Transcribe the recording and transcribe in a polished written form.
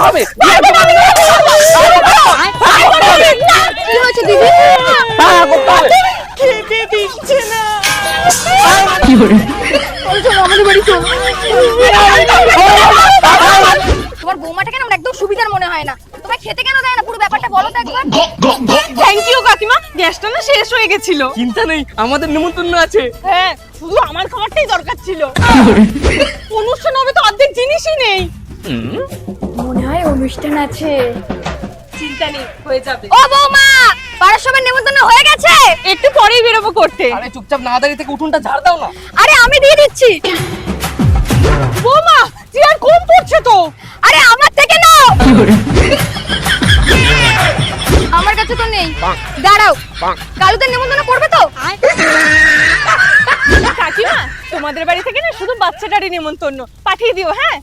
হবে। কি হয়েছে দিদি? খেতে দিচ্ছে না। আমাদের বাড়ি চল। তোমার বৌমাটাকে না আমার একদম সুবিধার মনে হয় না। তোমার খেতে কেন দেয় না পুরো ব্যাপারটা বলো তো একবার। থ্যাংক ইউ কাকিমা, গ্যাসটা না শেষ হয়ে গেছিল। চিন্তা নেই, আমাদের নিমন্ত্রণ আছে। হ্যাঁ, শুধু আমার খাবারটাই দরকার ছিল। অনুষ্ঠান হবে তো অর্ধেক জিনিসই নেই। মনে হয় অনুষ্ঠান আছে। চিন্তা নেই, হয়ে যাবে। ও বৌমা, পাড়ার সবার নেমন্তন্ন হয়ে গেছে? একটু পরেই বেরোবো করতে। আরে চুপচাপ না দাঁড়িয়ে থেকে উঠোনটা ঝাড় দাও না। আরে আমি দিয়ে দিচ্ছি। বৌমা, চেয়ার কম পড়ছে তো। আরে আমার থেকে নাও। আমার কাছে তো নেই। দাঁড়াও, কালুদের নেমন্তন্ন করবে তো? কাকিমা, তোমাদের বাড়ি থেকে না শুধু বাচ্চাটারই নেমন্তন্ন পাঠিয়ে দিও। হ্যাঁ